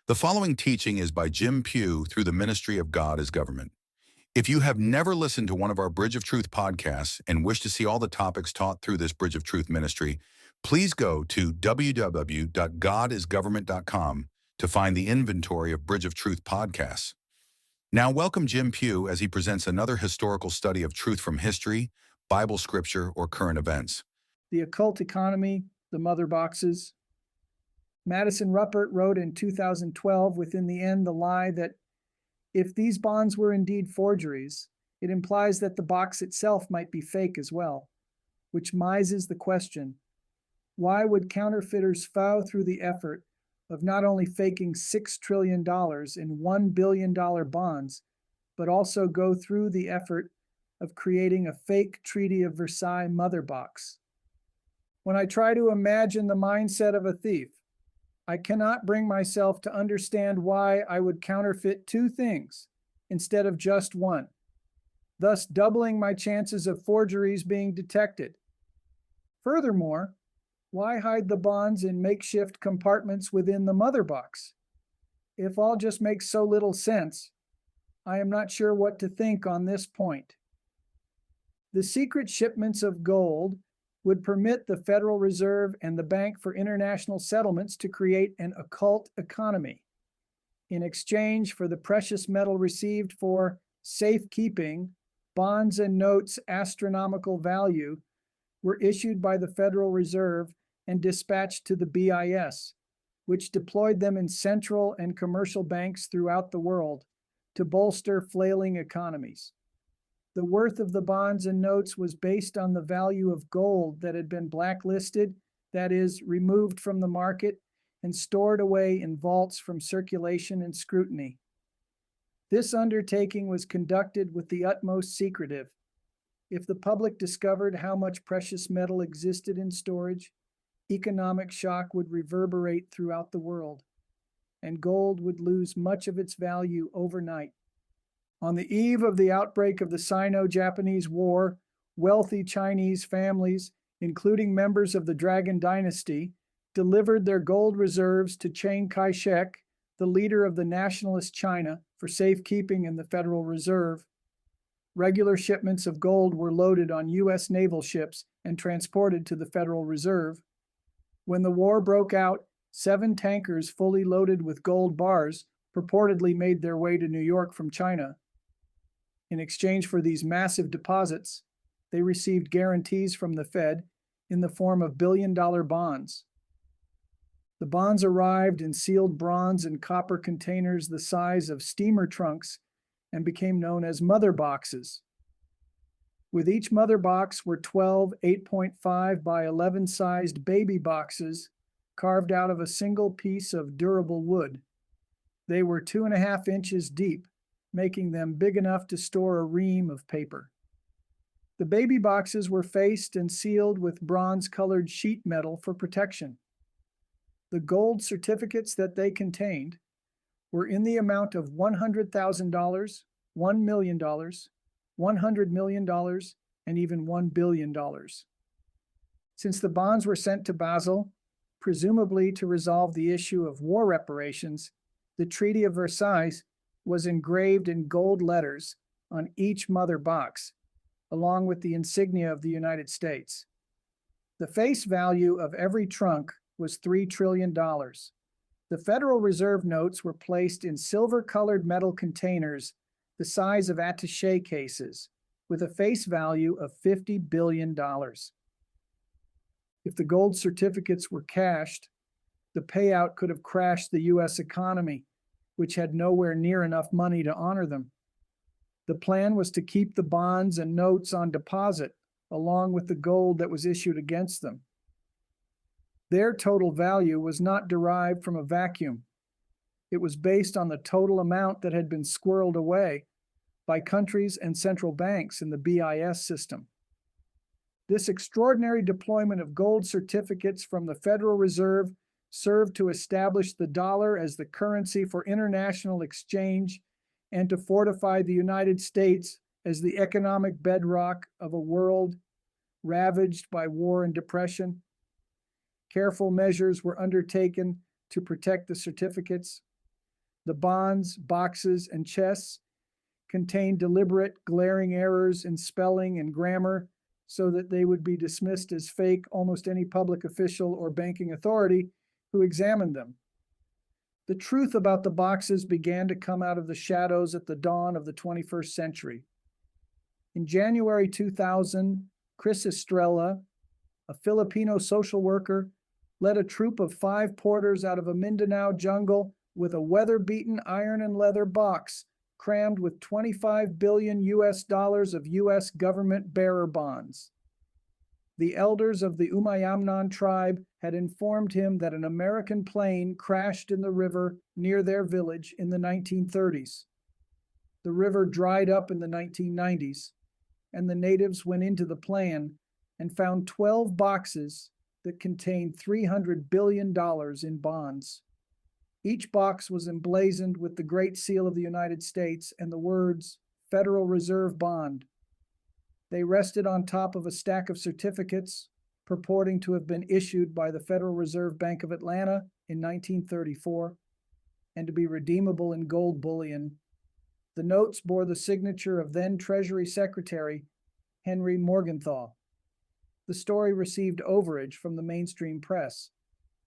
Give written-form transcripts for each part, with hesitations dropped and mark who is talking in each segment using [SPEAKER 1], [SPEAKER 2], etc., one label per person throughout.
[SPEAKER 1] The following teaching is by Jim Pugh through the Ministry of God as Government. If you have never listened to one of our Bridge of Truth podcasts and wish to see all the topics taught through this Bridge of Truth ministry, please go to www.godisgovernment.com to find the inventory of Bridge of Truth podcasts. Now, welcome Jim Pugh as he presents another historical study of truth from history, Bible scripture, or current events.
[SPEAKER 2] The Occult Economy, the Mother Boxes. Madison Ruppert wrote in 2012, Within the End, the lie that if these bonds were indeed forgeries, it implies that the box itself might be fake as well, which mises the question, why would counterfeiters plow through the effort of not only faking $6 trillion in $1 billion bonds, but also go through the effort of creating a fake Treaty of Versailles mother box? When I try to imagine the mindset of a thief, I cannot bring myself to understand why I would counterfeit two things instead of just one, thus doubling my chances of forgeries being detected. Furthermore, why hide the bonds in makeshift compartments within the mother box? If all just makes so little sense, I am not sure what to think on this point. The secret shipments of gold would permit the Federal Reserve and the Bank for International Settlements to create an occult economy. In exchange for the precious metal received for safekeeping, bonds and notes astronomical value were issued by the Federal Reserve and dispatched to the BIS, which deployed them in central and commercial banks throughout the world to bolster flailing economies. The worth of the bonds and notes was based on the value of gold that had been blacklisted, that is, removed from the market and stored away in vaults from circulation and scrutiny. This undertaking was conducted with the utmost secretive. If the public discovered how much precious metal existed in storage, economic shock would reverberate throughout the world, and gold would lose much of its value overnight. On the eve of the outbreak of the Sino-Japanese War, wealthy Chinese families, including members of the Dragon Dynasty, delivered their gold reserves to Chiang Kai-shek, the leader of the nationalist China, for safekeeping in the Federal Reserve. Regular shipments of gold were loaded on U.S. naval ships and transported to the Federal Reserve. When the war broke out, 7 tankers fully loaded with gold bars purportedly made their way to New York from China. In exchange for these massive deposits, they received guarantees from the Fed in the form of billion-dollar bonds. The bonds arrived in sealed bronze and copper containers the size of steamer trunks and became known as mother boxes. With each mother box were 12 8.5 by 11-sized baby boxes carved out of a single piece of durable wood. They were 2.5 inches deep, making them big enough to store a ream of paper. The baby boxes were faced and sealed with bronze-colored sheet metal for protection. The gold certificates that they contained were in the amount of $100,000, $1 million, $100 million, and even $1 billion. Since the bonds were sent to Basel, presumably to resolve the issue of war reparations, the Treaty of Versailles was engraved in gold letters on each mother box, along with the insignia of the United States. The face value of every trunk was $3 trillion. The Federal Reserve notes were placed in silver-colored metal containers the size of attaché cases, with a face value of $50 billion. If the gold certificates were cashed, the payout could have crashed the U.S. economy, which had nowhere near enough money to honor them. The plan was to keep the bonds and notes on deposit, along with the gold that was issued against them. Their total value was not derived from a vacuum. It was based on the total amount that had been squirreled away by countries and central banks in the BIS system. This extraordinary deployment of gold certificates from the Federal Reserve served to establish the dollar as the currency for international exchange and to fortify the United States as the economic bedrock of a world ravaged by war and depression. Careful measures were undertaken to protect the certificates. The bonds, boxes, and chests contained deliberate, glaring errors in spelling and grammar so that they would be dismissed as fake almost any public official or banking authority who examined them. The truth about the boxes began to come out of the shadows at the dawn of the 21st century. In January 2000, Chris Estrella, a Filipino social worker, led a troop of 5 porters out of a Mindanao jungle with a weather-beaten iron and leather box crammed with 25 billion US dollars of US government bearer bonds. The elders of the Umayamnon tribe had informed him that an American plane crashed in the river near their village in the 1930s. The river dried up in the 1990s, and the natives went into the plan and found 12 boxes that contained $300 billion in bonds. Each box was emblazoned with the Great Seal of the United States and the words Federal Reserve Bond. They rested on top of a stack of certificates purporting to have been issued by the Federal Reserve Bank of Atlanta in 1934 and to be redeemable in gold bullion. The notes bore the signature of then Treasury Secretary Henry Morgenthau. The story received overage from the mainstream press,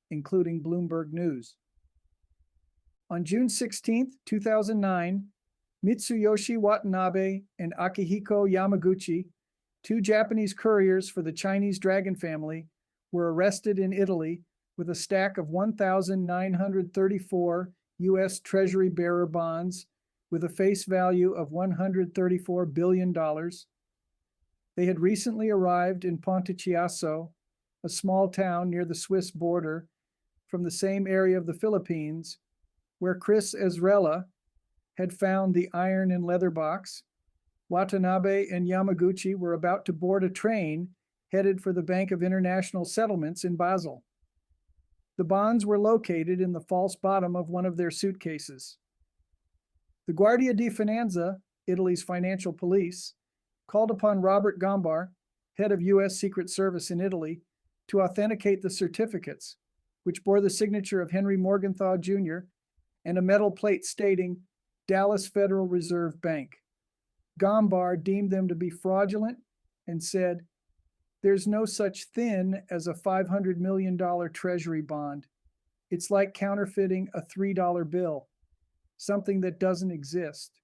[SPEAKER 2] including Bloomberg News. On June 16, 2009, Mitsuyoshi Watanabe and Akihiko Yamaguchi, 2 Japanese couriers for the Chinese Dragon family, were arrested in Italy with a stack of 1,934 U.S. Treasury bearer bonds with a face value of $134 billion. They had recently arrived in Pontechiasso, a small town near the Swiss border, from the same area of the Philippines, where Chris Estrella had found the iron and leather box. Watanabe and Yamaguchi were about to board a train headed for the Bank of International Settlements in Basel. The bonds were located in the false bottom of one of their suitcases. The Guardia di Finanza, Italy's financial police, called upon Robert Gombar, head of U.S. Secret Service in Italy, to authenticate the certificates, which bore the signature of Henry Morgenthau Jr. and a metal plate stating Dallas Federal Reserve Bank. Gombar deemed them to be fraudulent and said, "There's no such thing as a $500 million treasury bond. It's like counterfeiting a $3 bill, something that doesn't exist."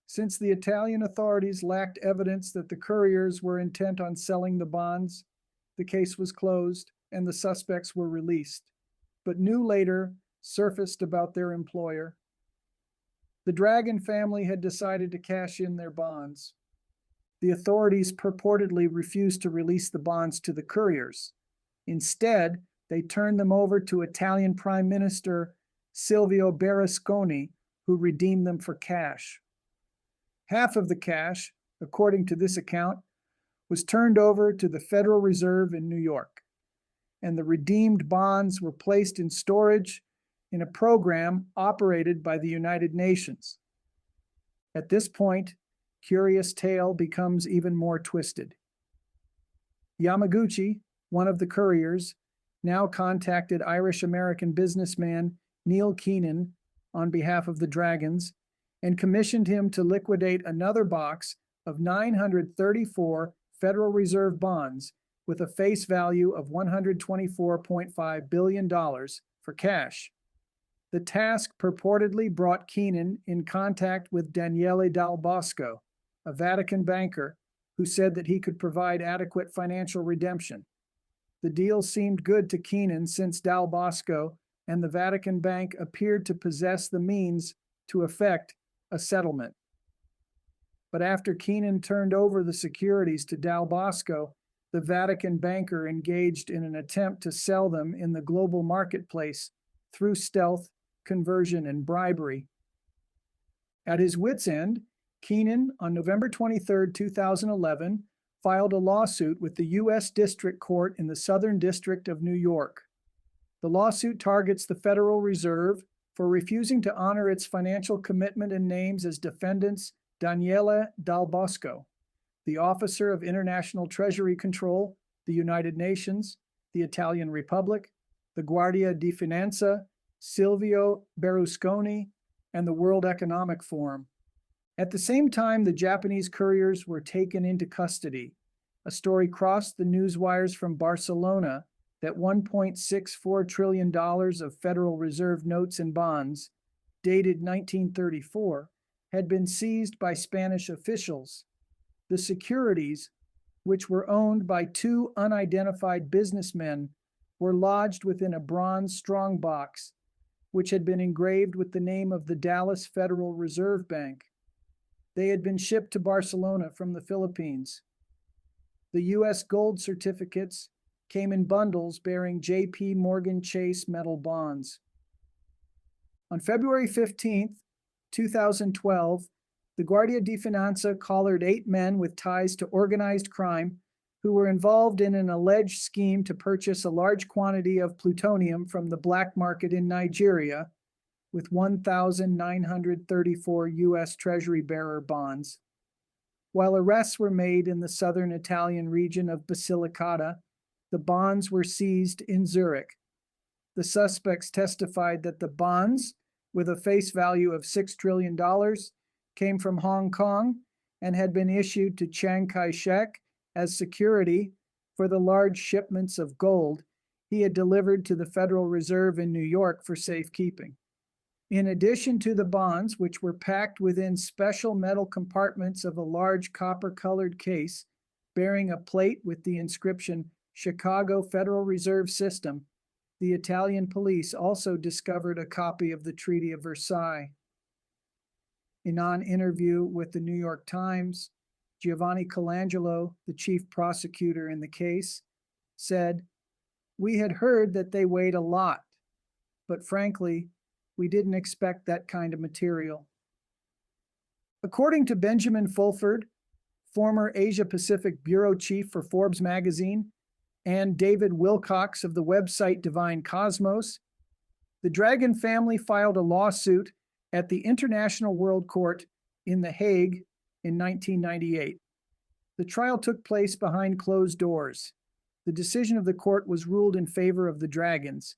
[SPEAKER 2] Since the Italian authorities lacked evidence that the couriers were intent on selling the bonds, the case was closed and the suspects were released, but new later surfaced about their employer. The Dragon family had decided to cash in their bonds. The authorities purportedly refused to release the bonds to the couriers. Instead, they turned them over to Italian Prime Minister Silvio Berlusconi, who redeemed them for cash. Half of the cash, according to this account, was turned over to the Federal Reserve in New York, and the redeemed bonds were placed in storage in a program operated by the United Nations. At this point, curious tale becomes even more twisted. Yamaguchi, one of the couriers, now contacted Irish-American businessman Neil Keenan on behalf of the Dragons and commissioned him to liquidate another box of 934 Federal Reserve bonds with a face value of $124.5 billion for cash. The task purportedly brought Keenan in contact with Daniele Dal Bosco, a Vatican banker, who said that he could provide adequate financial redemption. The deal seemed good to Keenan since Dal Bosco and the Vatican Bank appeared to possess the means to effect a settlement. But after Keenan turned over the securities to Dal Bosco, the Vatican banker engaged in an attempt to sell them in the global marketplace through stealth, conversion, and bribery. At his wit's end, Keenan, on November 23, 2011, filed a lawsuit with the U.S. District Court in the Southern District of New York. The lawsuit targets the Federal Reserve for refusing to honor its financial commitment and names as defendants Daniele Dal Bosco, the Officer of International Treasury Control, the United Nations, the Italian Republic, the Guardia di Finanza, Silvio Berlusconi, and the World Economic Forum. At the same time, the Japanese couriers were taken into custody. A story crossed the news wires from Barcelona that $1.64 trillion of Federal Reserve notes and bonds, dated 1934, had been seized by Spanish officials. The securities, which were owned by two unidentified businessmen, were lodged within a bronze strongbox, which had been engraved with the name of the Dallas Federal Reserve Bank. They had been shipped to Barcelona from the Philippines. The U.S. gold certificates came in bundles bearing J.P. Morgan Chase metal bonds. On February 15, 2012, the Guardia di Finanza collared 8 men with ties to organized crime who were involved in an alleged scheme to purchase a large quantity of plutonium from the black market in Nigeria with 1,934 U.S. Treasury bearer bonds. While arrests were made in the southern Italian region of Basilicata, the bonds were seized in Zurich. The suspects testified that the bonds, with a face value of $6 trillion, came from Hong Kong and had been issued to Chiang Kai-shek as security for the large shipments of gold he had delivered to the Federal Reserve in New York for safekeeping. In addition to the bonds, which were packed within special metal compartments of a large copper-colored case bearing a plate with the inscription Chicago Federal Reserve System, the Italian police also discovered a copy of the Treaty of Versailles. In an interview with the New York Times, Giovanni Colangelo, the chief prosecutor in the case, said, "We had heard that they weighed a lot, but frankly, we didn't expect that kind of material." According to Benjamin Fulford, former Asia-Pacific bureau chief for Forbes magazine, and David Wilcox of the website Divine Cosmos, the Dragon family filed a lawsuit at the International World Court in The Hague in 1998. The trial took place behind closed doors. The decision of the court was ruled in favor of the Dragons,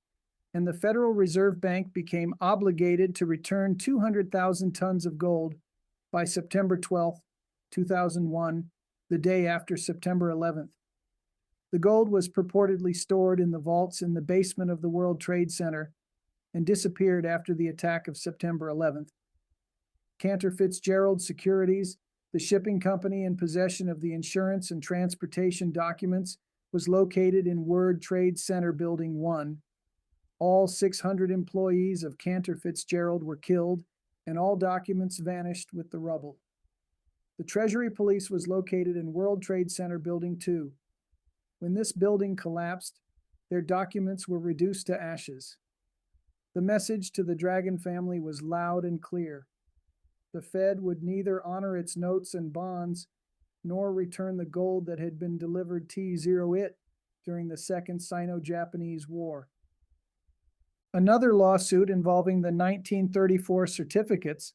[SPEAKER 2] and the Federal Reserve Bank became obligated to return 200,000 tons of gold by September 12, 2001, the day after September 11th. The gold was purportedly stored in the vaults in the basement of the World Trade Center and disappeared after the attack of September 11th. Cantor Fitzgerald Securities, the shipping company in possession of the insurance and transportation documents, was located in World Trade Center Building 1. All 600 employees of Cantor Fitzgerald were killed, and all documents vanished with the rubble. The Treasury Police was located in World Trade Center Building 2. When this building collapsed, their documents were reduced to ashes. The message to the Dragon family was loud and clear. The Fed would neither honor its notes and bonds nor return the gold that had been delivered T-0 during the Second Sino-Japanese War. Another lawsuit involving the 1934 certificates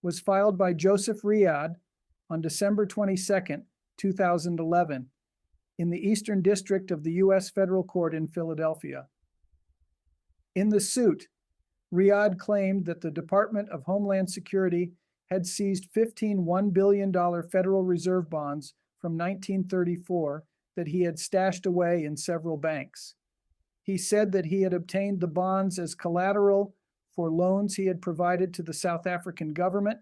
[SPEAKER 2] was filed by Joseph Riyad on December 22, 2011, in the Eastern District of the U.S. Federal Court in Philadelphia. In the suit, Riyad claimed that the Department of Homeland Security had seized 15 $1 billion Federal Reserve bonds from 1934 that he had stashed away in several banks. He said that he had obtained the bonds as collateral for loans he had provided to the South African government.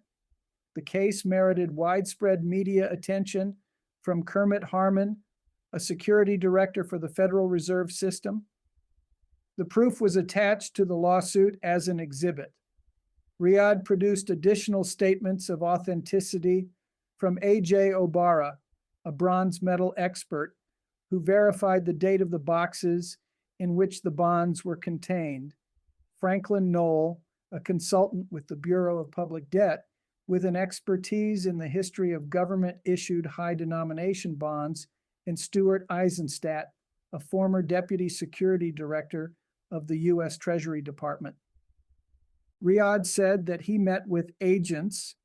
[SPEAKER 2] The case merited widespread media attention from Kermit Harmon, a security director for the Federal Reserve System. The proof was attached to the lawsuit as an exhibit. Riyad produced additional statements of authenticity from A.J. Obara, a bronze metal expert, who verified the date of the boxes in which the bonds were contained. Franklin Knoll, a consultant with the Bureau of Public Debt, with an expertise in the history of government-issued high-denomination bonds, and Stuart Eisenstadt, a former deputy security director of the U.S. Treasury Department. Riyad said that he met with agents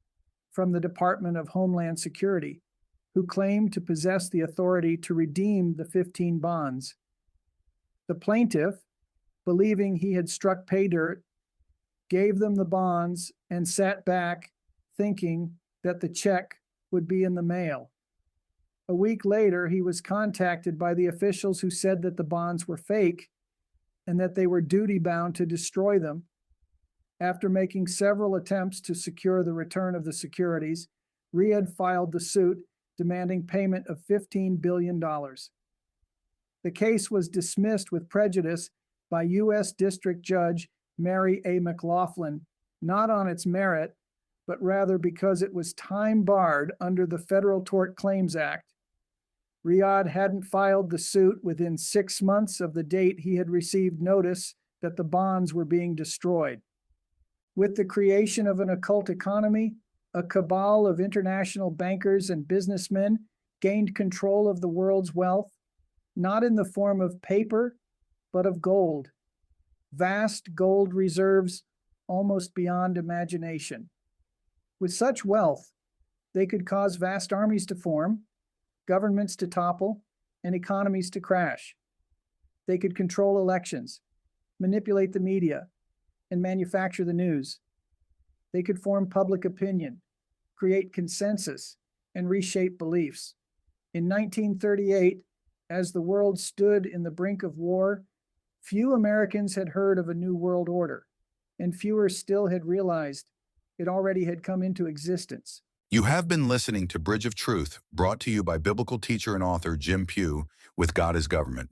[SPEAKER 2] from the Department of Homeland Security who claimed to possess the authority to redeem the 15 bonds. The plaintiff, believing he had struck pay dirt, gave them the bonds, and sat back thinking that the check would be in the mail. A week later, he was contacted by the officials who said that the bonds were fake and that they were duty-bound to destroy them. After making several attempts to secure the return of the securities, Riyadh filed the suit demanding payment of $15 billion. The case was dismissed with prejudice by U.S. District Judge Mary A. McLaughlin, not on its merit, but rather because it was time-barred under the Federal Tort Claims Act. Riyadh hadn't filed the suit within 6 months of the date he had received notice that the bonds were being destroyed. With the creation of an occult economy, a cabal of international bankers and businessmen gained control of the world's wealth, not in the form of paper, but of gold. Vast gold reserves almost beyond imagination. With such wealth, they could cause vast armies to form, governments to topple, and economies to crash. They could control elections, manipulate the media, and manufacture the news. They could form public opinion, create consensus, and reshape beliefs. In 1938, as the world stood in the brink of war, few Americans had heard of a new world order, and fewer still had realized it already had come into existence.
[SPEAKER 1] You have been listening to Bridge of Truth, brought to you by biblical teacher and author Jim Pugh with God is Government.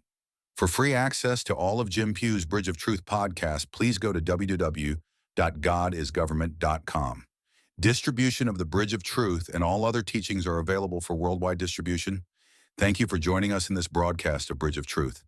[SPEAKER 1] For free access to all of Jim Pugh's Bridge of Truth podcast, please go to www.godisgovernment.com. Distribution of the Bridge of Truth and all other teachings are available for worldwide distribution. Thank you for joining us in this broadcast of Bridge of Truth.